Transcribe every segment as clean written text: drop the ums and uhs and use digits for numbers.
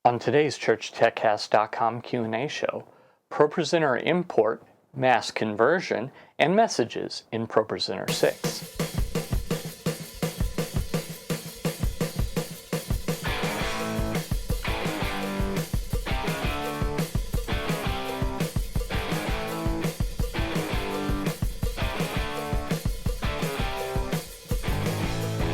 On today's ChurchTechCast.com Q&A show, ProPresenter import, mass conversion, and messages in ProPresenter 6.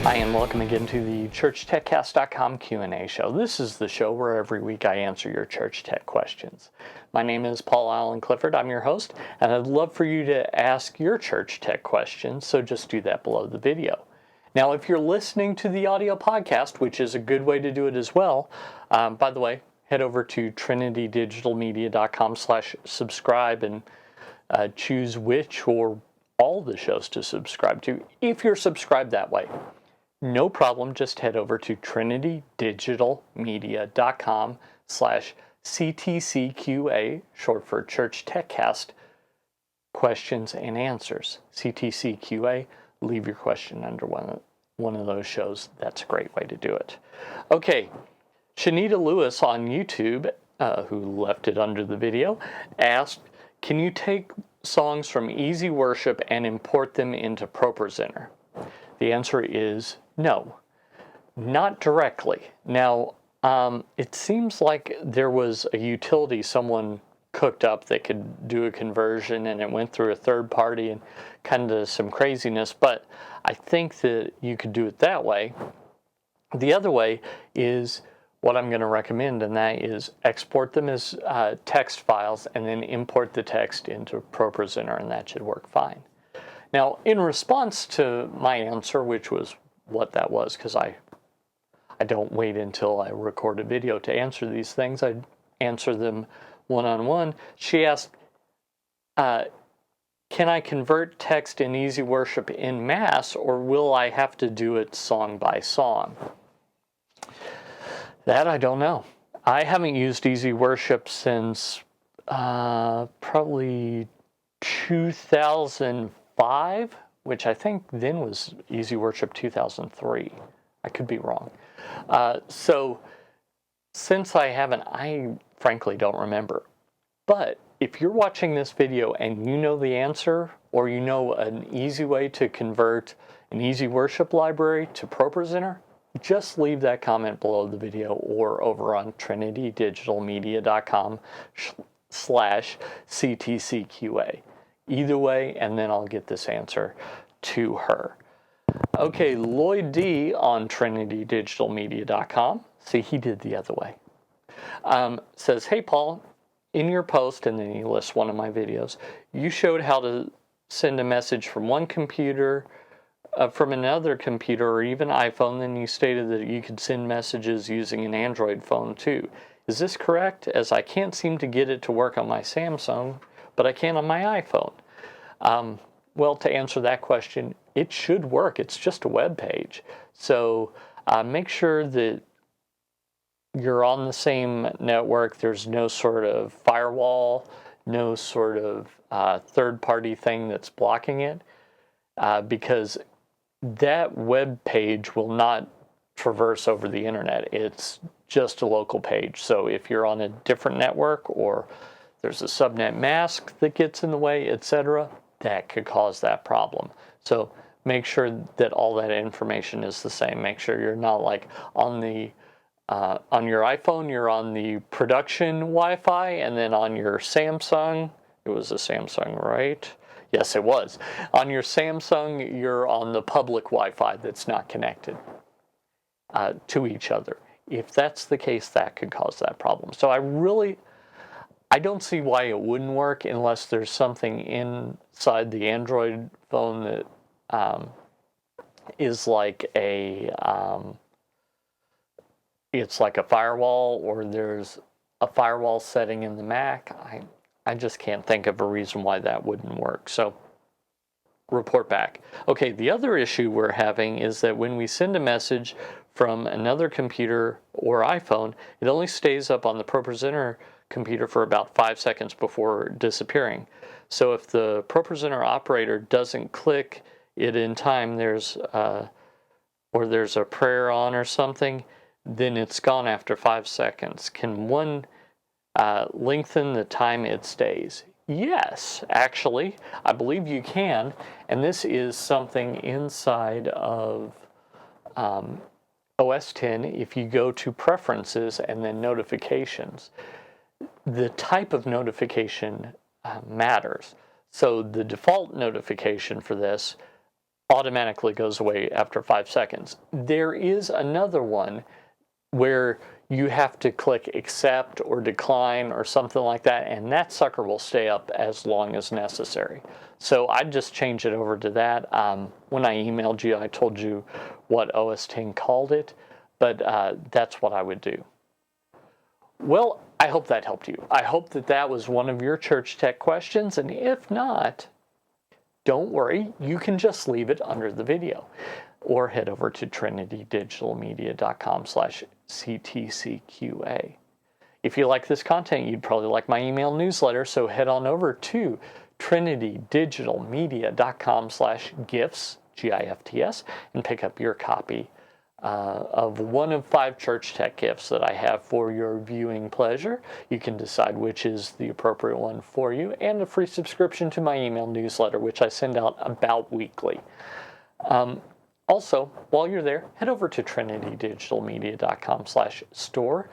Hi, and welcome again to the ChurchTechCast.com Q&A show. This is the show where every week I answer your church tech questions. My name is Alan Clifford. I'm your host, and I'd love for you to ask your church tech questions, so just do that below the video. Now, if you're listening to the audio podcast, which is a good way to do it as well, by the way, head over to trinitydigitalmedia.com/subscribe and choose which or all the shows to subscribe to, if you're subscribed that way. No problem, just head over to trinitydigitalmedia.com/CTCQA, short for Church TechCast, questions and answers. CTCQA, leave your question under one of those shows. That's a great way to do it. Okay, Shonita Lewis on YouTube, who left it under the video, asked, can you take songs from Easy Worship and import them into ProPresenter? The answer is no, not directly. Now, it seems like there was a utility someone cooked up that could do a conversion, and it went through a third party and kind of some craziness, but I think that you could do it that way. The other way is what I'm going to recommend, and that is export them as text files and then import the text into ProPresenter, and that should work fine. Now, in response to my answer, which was what that was, because I don't wait until I record a video to answer these things. I answer them one-on-one. She asked, can I convert text in Easy Worship in mass, or will I have to do it song by song? That I don't know. I haven't used Easy Worship since probably 2005, which I think then was Easy Worship 2003. I could be wrong. So since I haven't, I frankly don't remember. But if you're watching this video and you know the answer, or you know an easy way to convert an Easy Worship library to ProPresenter, just leave that comment below the video or over on trinitydigitalmedia.com/CTCQA. Either way, and then I'll get this answer to her. Okay, Lloyd D on trinitydigitalmedia.com, see, he did the other way, says, hey Paul, in your post, and then he lists one of my videos, you showed how to send a message from one computer, from another computer, or even iPhone, then you stated that you could send messages using an Android phone too. Is this correct? As I can't seem to get it to work on my Samsung, but I can on my iPhone. Well, to answer that question, it should work. It's just a web page. So make sure that you're on the same network. There's no sort of firewall, no sort of third-party thing that's blocking it, because that web page will not traverse over the internet. It's just a local page. So if you're on a different network, or there's a subnet mask that gets in the way, etc., that could cause that problem. So make sure that all that information is the same. Make sure you're not like on the on your iPhone, you're on the production Wi-Fi, and then on your Samsung, it was a Samsung, right? Yes, it was. On your Samsung, you're on the public Wi-Fi that's not connected to each other. If that's the case, that could cause that problem. So I don't see why it wouldn't work unless there's something inside the Android phone that is like it's like a firewall, or there's a firewall setting in the Mac. I just can't think of a reason why that wouldn't work. So report back. Okay, the other issue we're having is that when we send a message from another computer or iPhone, it only stays up on the ProPresenter computer for about 5 seconds before disappearing. So if the ProPresenter operator doesn't click it in time, or there's a prayer on or something, then it's gone after 5 seconds. Can one lengthen the time it stays? Yes, actually, I believe you can, and this is something inside of OS X. If you go to Preferences and then Notifications, the type of notification matters. So the default notification for this automatically goes away after 5 seconds. There is another one where you have to click accept or decline or something like that, and that sucker will stay up as long as necessary. So I'd just change it over to that. When I emailed you, I told you what OS X called it, but that's what I would do. Well, I hope that helped you. I hope that that was one of your church tech questions, and if not, don't worry, you can just leave it under the video or head over to trinitydigitalmedia.com/CTCQA. If you like this content, you'd probably like my email newsletter, so head on over to trinitydigitalmedia.com/gifts, GIFTS, and pick up your copy of one of 5 church tech gifts that I have for your viewing pleasure. You can decide which is the appropriate one for you, and a free subscription to my email newsletter, which I send out about weekly. Also, while you're there, head over to trinitydigitalmedia.com/store.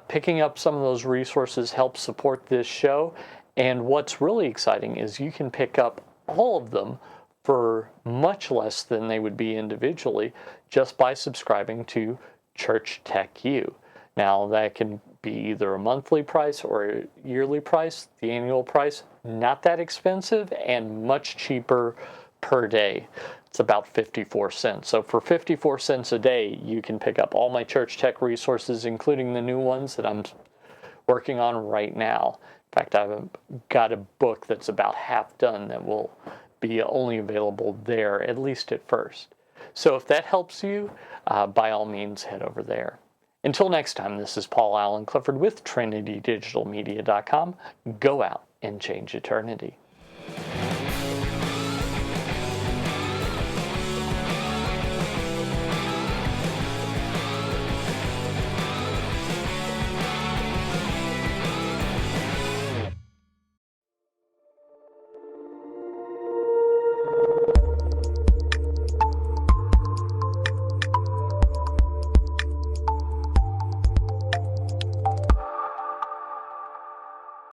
Picking up some of those resources helps support this show, and what's really exciting is you can pick up all of them for much less than they would be individually just by subscribing to Church Tech U. Now, that can be either a monthly price or a yearly price. The annual price, not that expensive and much cheaper per day. It's about 54 cents. So for 54 cents a day, you can pick up all my church tech resources, including the new ones that I'm working on right now. In fact, I've got a book that's about half done that will be only available there, at least at first. So if that helps you, by all means, head over there. Until next time, this is Alan Clifford with TrinityDigitalMedia.com. Go out and change eternity.